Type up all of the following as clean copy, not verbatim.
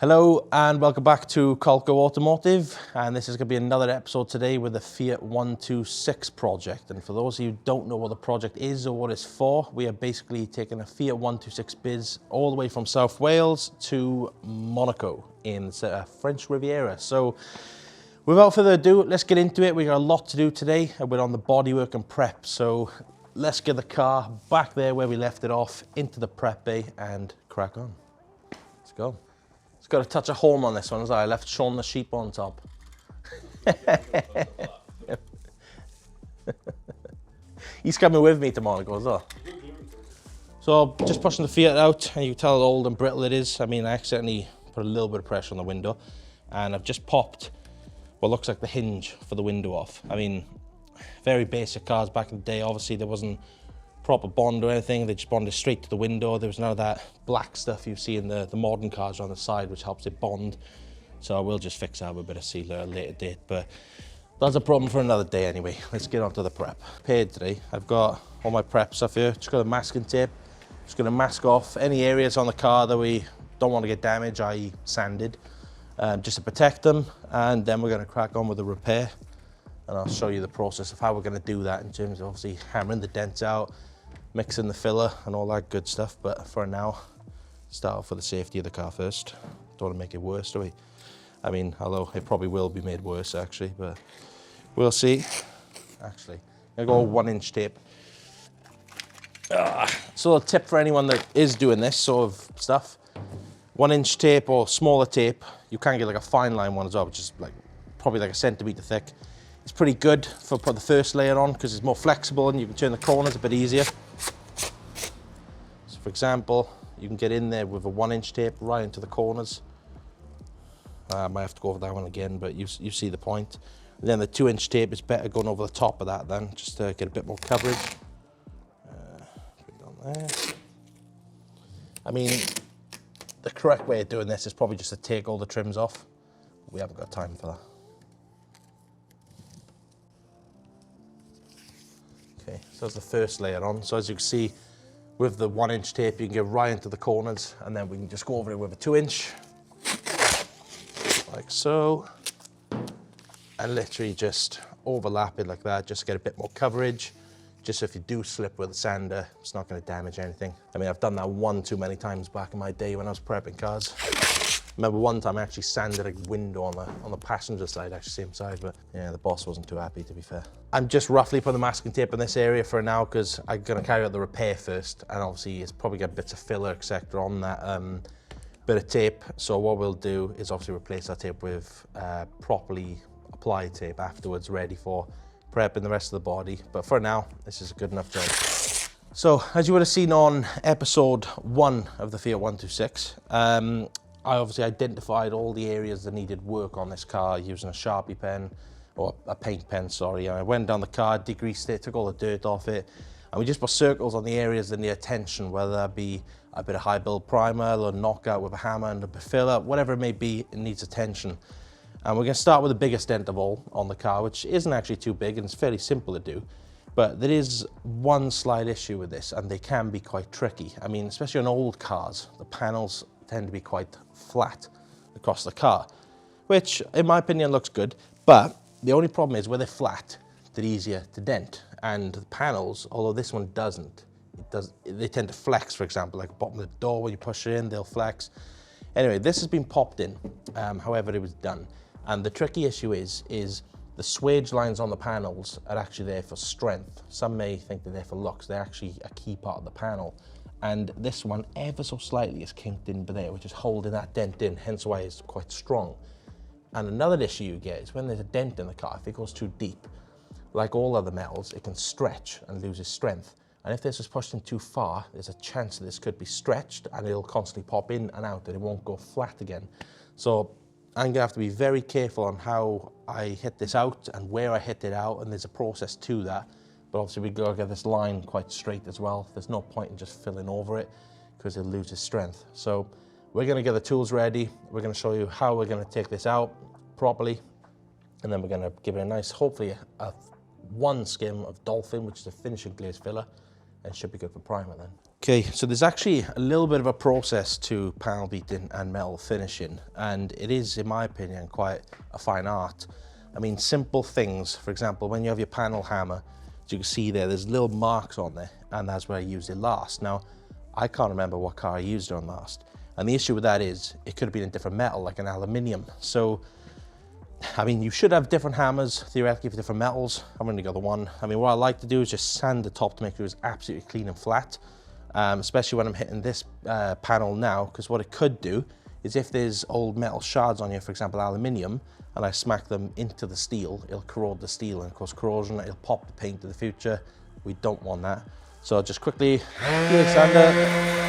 Hello and welcome back to Automotive, and this is going to be another episode today with the Fiat 126 project. And for those of you who don't know what the project is or what it's for, we are basically taking a Fiat 126 biz all the way from South Wales to Monaco in French Riviera. So without further ado, let's get into it. We got a lot to do today and we're on the bodywork and prep. So let's get the car back there where we left it off into the prep bay and crack on. Let's go. It's got a touch of home on this one, as I left Sean the sheep on top. He's coming with me to Monaco as well. So just pushing the Fiat out, and you can tell how old and brittle it is. I mean, I accidentally put a little bit of pressure on the window, and I've just popped what looks like the hinge for the window off. I mean, very basic cars back in the day. Obviously, there wasn't proper bond or anything. They just bonded straight to the window. There was none of that black stuff you see in the modern cars on the side, which helps it bond. So I will just fix that with a bit of sealer at a later date, but that's a problem for another day anyway. Let's get on to the prep. Prepared today, I've got all my prep stuff here. Just got a masking tape. Just gonna mask off any areas on the car that we don't want to get damaged, i.e. sanded, just to protect them. And then we're gonna crack on with the repair. And I'll show you the process of how we're gonna do that in terms of obviously hammering the dents out, mixing the filler and all that good stuff. But for now, start off with the safety of the car first. Don't want to make it worse, do we? I mean, although it probably will be made worse actually, but we'll see. Actually, I'm gonna go 1-inch tape. So a tip for anyone that is doing this sort of stuff, 1-inch tape or smaller tape. You can get like a fine line one as well, which is like probably like a centimetre thick. It's pretty good for put the first layer on because it's more flexible and you can turn the corners a bit easier. So for example, you can get in there with a 1-inch tape right into the corners. I might have to go over that one again, but you see the point. And then the 2-inch tape is better going over the top of that then, just to get a bit more coverage. Put it on there. I mean, the correct way of doing this is probably just to take all the trims off. We haven't got time for that. Okay, so that's the first layer on. So as you can see, with the 1-inch tape, you can get right into the corners, and then we can just go over it with a 2-inch, like so, and literally just overlap it like that, just to get a bit more coverage. Just so if you do slip with a sander, it's not going to damage anything. I mean, I've done that one too many times back in my day when I was prepping cars. Remember one time I actually sanded a window on the passenger side, actually same side, but yeah, the boss wasn't too happy, to be fair. I'm just roughly putting the masking tape in this area for now because I'm going to carry out the repair first, and obviously it's probably got bits of filler, etc. on that bit of tape. So what we'll do is obviously replace that tape with properly applied tape afterwards, ready for prepping the rest of the body. But for now, this is a good enough job. So as you would have seen on episode 1 of the Fiat 126, I obviously identified all the areas that needed work on this car using a Sharpie pen, or a paint pen, sorry. I went down the car, degreased it, took all the dirt off it, and we just put circles on the areas that need attention, whether that be a bit of high build primer or knockout with a hammer and a bit of filler, whatever it may be, it needs attention. And we're going to start with the biggest dent of all on the car, which isn't actually too big and it's fairly simple to do. But there is one slight issue with this, and they can be quite tricky. I mean, especially on old cars, the panels tend to be quite flat across the car, which in my opinion looks good, but the only problem is where they're flat, they're easier to dent. And the panels, although this one doesn't, they tend to flex, for example, like the bottom of the door, when you push it in, they'll flex. Anyway, this has been popped in, however it was done. And the tricky issue is the swage lines on the panels are actually there for strength. Some may think they're there for looks. They're actually a key part of the panel. And this one ever so slightly is kinked in there, which is holding that dent in, hence why it's quite strong. And another issue you get is when there's a dent in the car, if it goes too deep, like all other metals, it can stretch and lose its strength. And if this is pushed in too far, there's a chance that this could be stretched and it'll constantly pop in and out and it won't go flat again. So I'm gonna have to be very careful on how I hit this out and where I hit it out, and there's a process to that. But obviously we've got to get this line quite straight as well. There's no point in just filling over it because it'll lose its strength. So we're going to get the tools ready. We're going to show you how we're going to take this out properly. And then we're going to give it a nice, hopefully one skim of Dolphin, which is a finishing glaze filler. and it should be good for primer then. Okay, so there's actually a little bit of a process to panel beating and metal finishing, and it is, in my opinion, quite a fine art. I mean, simple things, for example, when you have your panel hammer, as you can see there's little marks on there, and that's where I used it last. Now, I can't remember what car I used it on last, and the issue with that is it could have been a different metal, like an aluminium. So, I mean, you should have different hammers, theoretically, for different metals. I've only got the one. I mean, what I like to do is just sand the top to make sure it's absolutely clean and flat, especially when I'm hitting this panel now, because what it could do is if there's old metal shards on here, for example, aluminium, and I smack them into the steel, it'll corrode the steel, and of course corrosion, it'll pop the paint in the future. We don't want that. So just quickly, fluid sander.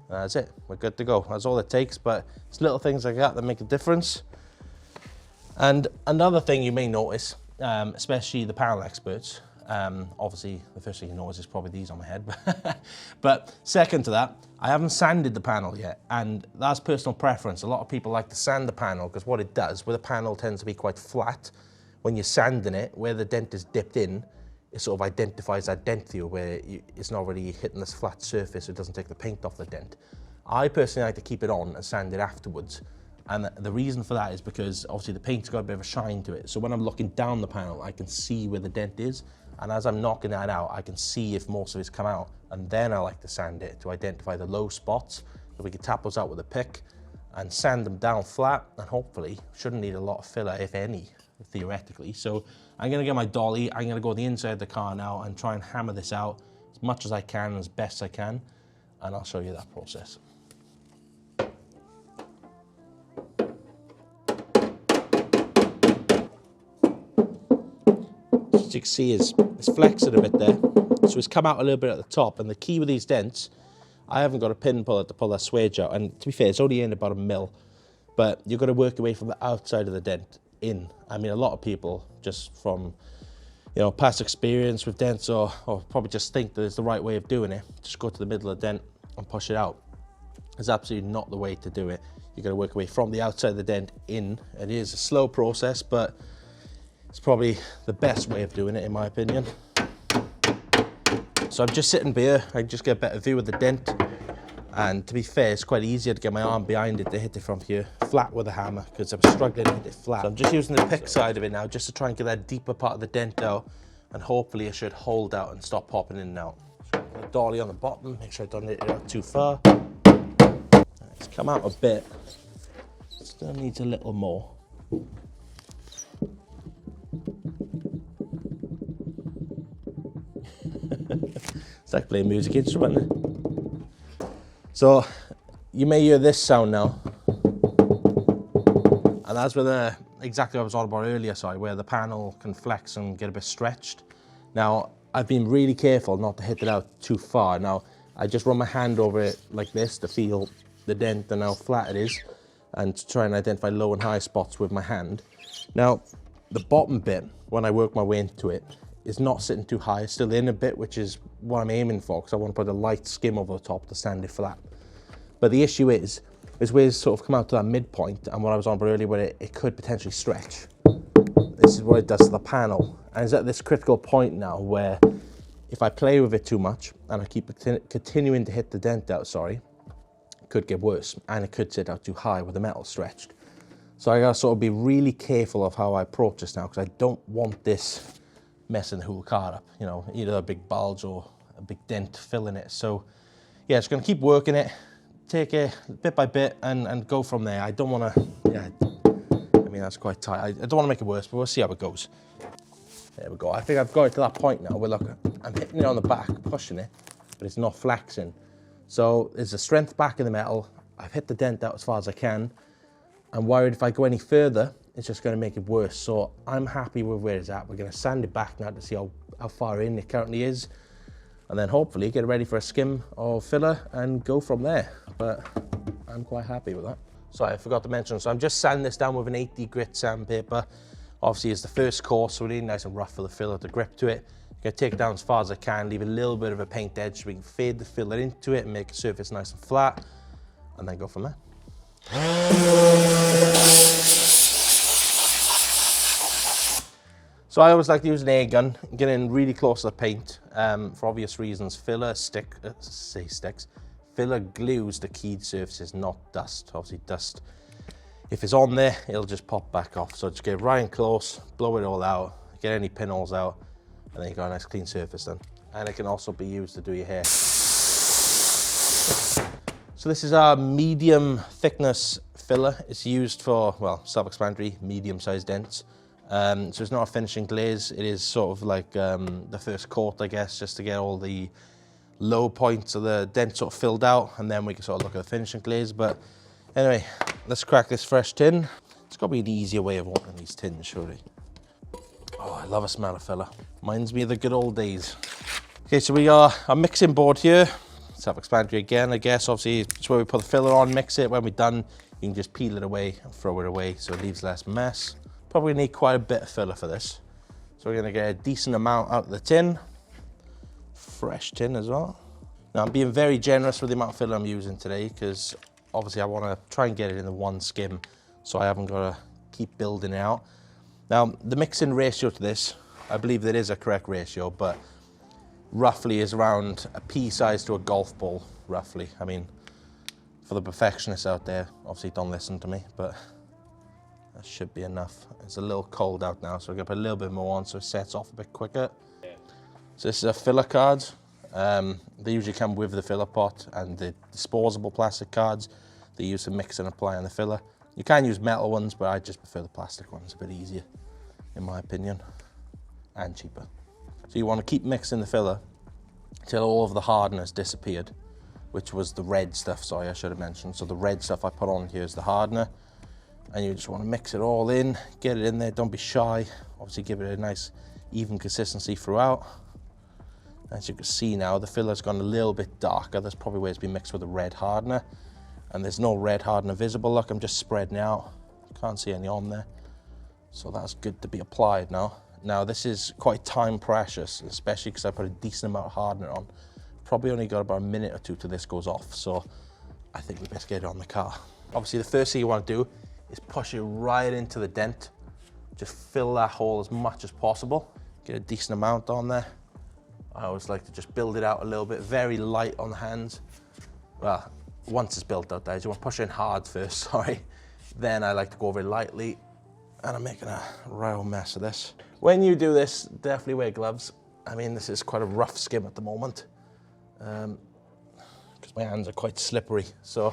That's it, we're good to go. That's all it takes, but it's little things like that make a difference. And another thing you may notice, especially the panel experts, obviously the first thing you notice is probably these on my head, but second to that, I haven't sanded the panel yet, and that's personal preference. A lot of people like to sand the panel because what it does, where the panel tends to be quite flat, when you're sanding it, where the dent is dipped in, it sort of identifies that dent for you, where it's not really hitting this flat surface, it doesn't take the paint off the dent. I personally like to keep it on and sand it afterwards. And the reason for that is because obviously the paint's got a bit of a shine to it. So when I'm looking down the panel, I can see where the dent is. And as I'm knocking that out, I can see if most of it's come out. And then I like to sand it to identify the low spots. So we can tap those out with a pick and sand them down flat. And hopefully, shouldn't need a lot of filler, if any, theoretically. So I'm gonna get my dolly. I'm gonna go on the inside of the car now and try and hammer this out as much as I can, as best I can. And I'll show you that process. As you can see, it's flexing a bit there, so it's come out a little bit at the top. And the key with these dents, I haven't got a pin puller to pull that swage out, and to be fair, it's only in about 1 mil, but you've got to work your way from the outside of the dent in. I mean, a lot of people, just from past experience with dents, or probably just think that it's the right way of doing it, just go to the middle of the dent and push it out. It's absolutely not the way to do it. You've got to work your way from the outside of the dent in. It is a slow process, but it's probably the best way of doing it, in my opinion. So I'm just sitting here, I just get a better view of the dent. And to be fair, it's quite easier to get my arm behind it to hit it from here, flat with a hammer, because I'm struggling to hit it flat. So I'm just using the pick side of it now, just to try and get that deeper part of the dent out, and hopefully it should hold out and stop popping in and out. So the dolly on the bottom, make sure I don't hit it out too far. It's come out a bit, still needs a little more. It's like playing a music instrument. So you may hear this sound now, and that's where exactly what I was on about earlier, sorry, where the panel can flex and get a bit stretched. Now, I've been really careful not to hit it out too far. Now, I just run my hand over it like this to feel the dent and how flat it is, and to try and identify low and high spots with my hand. Now, the bottom bit, when I work my way into it, is not sitting too high, it's still in a bit, which is what I'm aiming for, because I want to put a light skim over the top to sand it flat. But the issue is where it's sort of come out to that midpoint, and what I was on about earlier, where it could potentially stretch. This is what it does to the panel. And it's at this critical point now where if I play with it too much, and I keep continuing to hit the dent out, it could get worse, and it could sit out too high with the metal stretched. So I gotta sort of be really careful of how I approach this now, because I don't want this messing the whole car up, either a big bulge or a big dent filling it. So yeah, just gonna keep working it, take it bit by bit and go from there. I don't wanna, I mean, that's quite tight. I don't wanna make it worse, but we'll see how it goes. There we go. I think I've got it to that point now where, look, I'm hitting it on the back, pushing it, but it's not flexing. So there's a strength back in the metal. I've hit the dent out as far as I can. I'm worried if I go any further, it's just going to make it worse. So I'm happy with where it's at. We're going to sand it back now to see how far in it currently is. And then hopefully get ready for a skim or filler and go from there. But I'm quite happy with that. Sorry, I forgot to mention, so I'm just sanding this down with an 80 grit sandpaper. Obviously it's the first course, so really nice and rough for the filler to grip to it. I'm going to take it down as far as I can, leave a little bit of a paint edge so we can fade the filler into it and make the surface nice and flat, and then go from there. So I always like to use an air gun, get in really close to the paint, for obvious reasons. Filler glues the keyed surfaces, not dust. Obviously dust, if it's on there, it'll just pop back off. So just get right in close, blow it all out, get any pinholes out, and then you got a nice clean surface then. And it can also be used to do your hair. So this is our medium thickness filler. It's used for, well, self-explanatory, medium-sized dents. So it's not a finishing glaze. It is sort of like the first coat, I guess, just to get all the low points of the dent sort of filled out, and then we can sort of look at the finishing glaze. But anyway, let's crack this fresh tin. It's got to be an easier way of opening these tins, surely. Oh, I love a smell of filler. Reminds me of the good old days. Okay, so we got a mixing board here. Self-explanatory again, I guess. Obviously, it's where we put the filler on, mix it. When we're done, you can just peel it away and throw it away so it leaves less mess. Probably need quite a bit of filler for this. So we're gonna get a decent amount out of the tin. Fresh tin as well. Now I'm being very generous with the amount of filler I'm using today because obviously I wanna try and get it in the one skim so I haven't gotta keep building it out. Now the mixing ratio to this, I believe that is a correct ratio, but roughly is around a pea size to a golf ball, roughly. I mean, for the perfectionists out there, obviously don't listen to me, but that should be enough. It's a little cold out now, so we're gonna put a little bit more on so it sets off a bit quicker. Yeah. So this is a filler card. They usually come with the filler pot and the disposable plastic cards they use to mix and apply on the filler. You can use metal ones, but I just prefer the plastic ones, a bit easier, in my opinion, and cheaper. So you want to keep mixing the filler till all of the hardness disappeared, which was the red stuff, sorry, I should have mentioned. So the red stuff I put on here is the hardener. And you just want to mix it all in, get it in there, don't be shy. Obviously give it a nice even consistency throughout. As you can see now, the filler's gone a little bit darker. That's probably where it's been mixed with the red hardener. And there's no red hardener visible. Look, I'm just spreading out. Can't see any on there. So that's good to be applied now. Now this is quite time precious, especially because I put a decent amount of hardener on. Probably only got about a minute or two till this goes off. So I think we best get it on the car. Obviously the first thing you want to do is push it right into the dent. Just fill that hole as much as possible. Get a decent amount on there. I always like to just build it out a little bit, very light on the hands. Well, once it's built out, guys, you want to push it in hard first, sorry. Then I like to go over it lightly, and I'm making a real mess of this. When you do this, definitely wear gloves. I mean, this is quite a rough skim at the moment, because my hands are quite slippery. So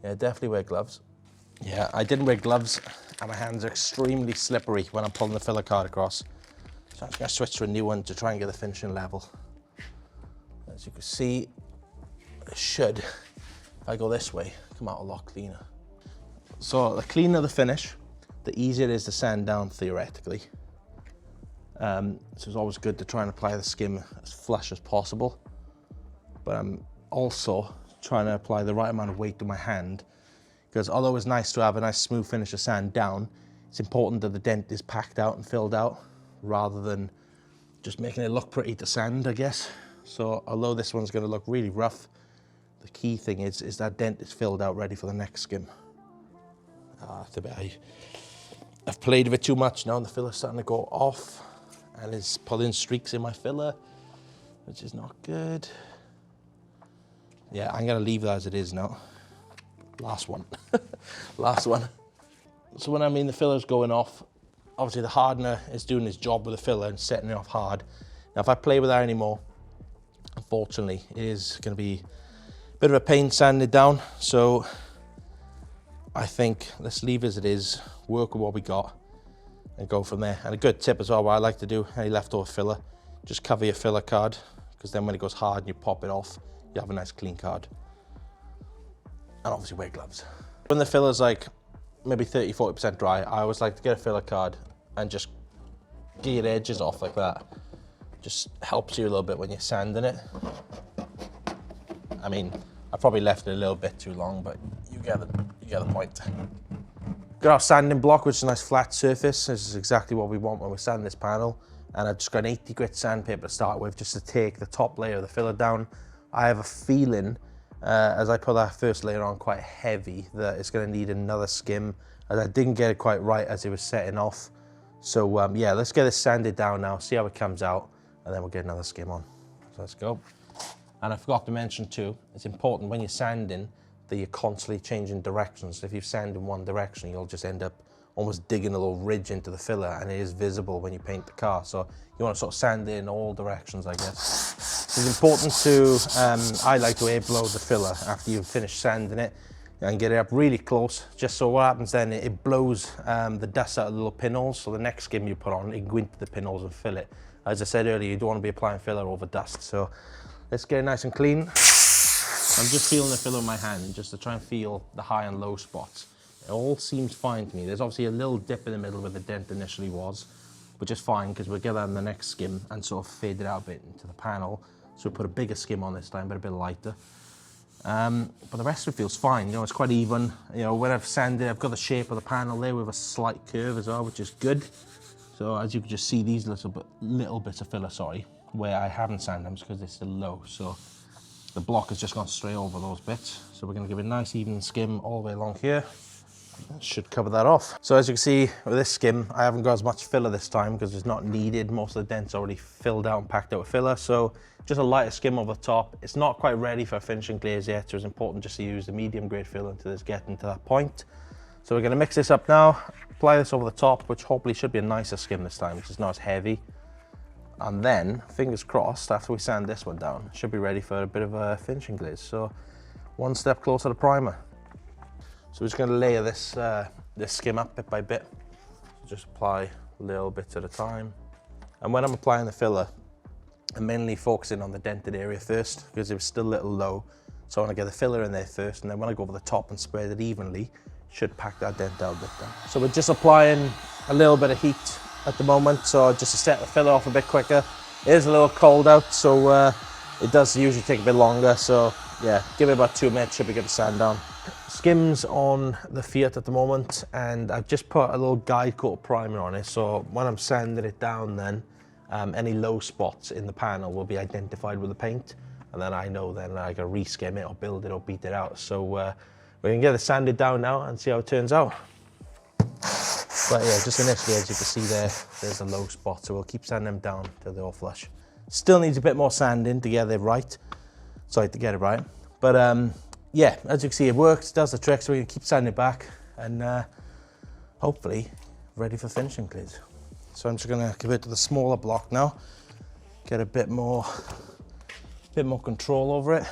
yeah, definitely wear gloves. Yeah, I didn't wear gloves and my hands are extremely slippery when I'm pulling the filler card across. So I'm just gonna switch to a new one to try and get the finishing level. As you can see, it should, if I go this way, come out a lot cleaner. So the cleaner the finish, the easier it is to sand down theoretically. So it's always good to try and apply the skim as flush as possible. But I'm also trying to apply the right amount of weight to my hand, because although it's nice to have a nice smooth finish of sand down, it's important that the dent is packed out and filled out rather than just making it look pretty to sand, I guess. So although this one's going to look really rough, the key thing is that dent is filled out ready for the next skim. I've played with it too much now and the filler's starting to go off and it's pulling streaks in my filler, which is not good. Yeah, I'm going to leave that as it is now. Last one. Last one. So when I mean the filler's going off, obviously the hardener is doing its job with the filler and setting it off hard. Now if I play with that anymore, unfortunately it is going to be a bit of a pain sanding it down. So I think let's leave as it is, work with what we got and go from there. And a good tip as well, what I like to do, any leftover filler, just cover your filler card, because then when it goes hard and you pop it off, you have a nice clean card. And obviously wear gloves. When the filler's like maybe 30–40% dry, I always like to get a filler card and just get your edges off like that. Just helps you a little bit when you're sanding it. I mean, I probably left it a little bit too long, but you get the point. Got our sanding block, which is a nice flat surface. This is exactly what we want when we're sanding this panel. And I've just got an 80 grit sandpaper to start with, just to take the top layer of the filler down. I have a feeling, as I put that first layer on quite heavy, that it's going to need another skim, as I didn't get it quite right as it was setting off. So yeah, let's get this sanded down now, see how it comes out, and then we'll get another skim on. So let's go. And I forgot to mention too, it's important when you're sanding that you're constantly changing directions. If you sand in one direction, you'll just end up almost digging a little ridge into the filler, and it is visible when you paint the car. So you want to sort of sand in all directions, I guess. It's important to, I like to air blow the filler after you've finished sanding it and get it up really close, just so what happens then, it blows the dust out of the little pinholes, so the next skim you put on, it can go into the pinholes and fill it. As I said earlier, you don't want to be applying filler over dust. So let's get it nice and clean. I'm just feeling the filler in my hand, just to try and feel the high and low spots. It all seems fine to me. There's obviously a little dip in the middle where the dent initially was, which is fine because we'll get that in the next skim and sort of fade it out a bit into the panel. So we'll put a bigger skim on this time, but a bit lighter. But the rest of it feels fine. You know, it's quite even. You know, when I've sanded, I've got the shape of the panel there with a slight curve as well, which is good. So as you can just see, these little bits of filler, sorry, where I haven't sanded them because they're still low. So the block has just gone straight over those bits. So we're going to give it a nice even skim all the way along here. Should cover that off. So as you can see with this skim, I haven't got as much filler this time because it's not needed. Most of the dent's already filled out and packed out with filler. So just a lighter skim over the top. It's not quite ready for finishing glaze yet, so it's important just to use the medium grade filler until it's getting to that point. So we're going to mix this up now, apply this over the top, which hopefully should be a nicer skim this time, which is not as heavy. And then, fingers crossed, after we sand this one down, it should be ready for a bit of a finishing glaze. So one step closer to primer. So we're just going to layer this skim up bit by bit. So just apply little bits at a time. And when I'm applying the filler, I'm mainly focusing on the dented area first because it was still a little low. So I want to get the filler in there first, and then when I go over the top and spread it evenly, it should pack that dent out a bit down. So we're just applying a little bit of heat at the moment, so just to set the filler off a bit quicker. It is a little cold out, so it does usually take a bit longer. So yeah, give it about 2 minutes, should be good to sand down. Skims on the Fiat at the moment, and I've just put a little guide coat primer on it, so when I'm sanding it down then, any low spots in the panel will be identified with the paint, and then I know then I can re-skim it or build it or beat it out. So we can get it sanded down now and see how it turns out. But yeah, just initially, as you can see there's a low spot, so we'll keep sanding them down till they're all flush. Still needs a bit more sanding to get it right. But yeah, as you can see, it works, does the trick, so we can keep sanding it back and hopefully ready for finishing glaze. So I'm just gonna give it to the smaller block now, get a bit more control over it.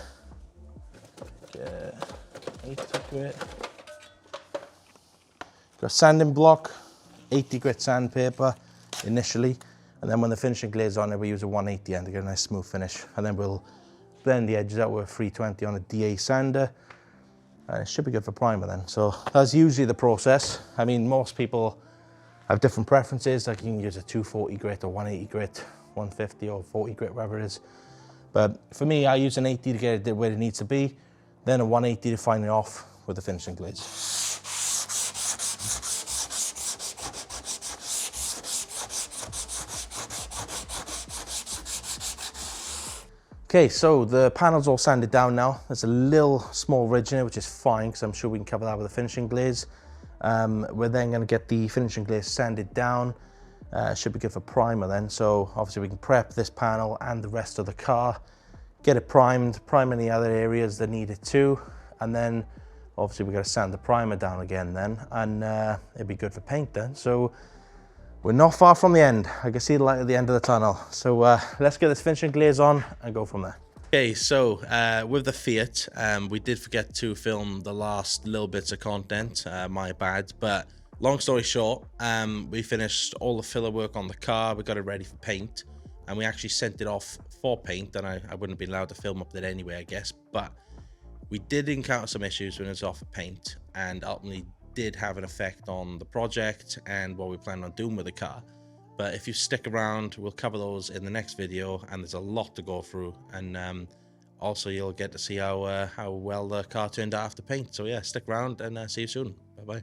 Get into it. Got a sanding block, 80 grit sandpaper initially, and then when the finishing glaze on it, we use a 180 end to get a nice smooth finish, and then we'll blend the edges out with a 320 on a DA sander, and it should be good for primer then. So that's usually the process. I mean, most people have different preferences, like you can use a 240 grit or 180 grit, 150 or 40 grit, whatever it is. But for me, I use an 80 to get it where it needs to be, then a 180 to fine it off with the finishing glaze. Okay, so the panel's all sanded down now. There's a little small ridge in it, which is fine, because I'm sure we can cover that with a finishing glaze. We're then going to get the finishing glaze sanded down. Should be good for primer then. So obviously we can prep this panel and the rest of the car, get it primed, prime any other areas that need it too, and then obviously we've got to sand the primer down again then, and it'd be good for paint then. So we're not far from the end. I can see the light at the end of the tunnel. So let's get this finishing glaze on and go from there. Okay, so with the Fiat, we did forget to film the last little bits of content, my bad. But long story short, we finished all the filler work on the car, we got it ready for paint, and we actually sent it off for paint, and I wouldn't be allowed to film up there anyway, I guess. But we did encounter some issues when it was off for paint, and ultimately did have an effect on the project and what we plan on doing with the car. But if you stick around, we'll cover those in the next video, and there's a lot to go through, and also you'll get to see how well the car turned out after paint. So yeah, stick around and see you soon. Bye bye.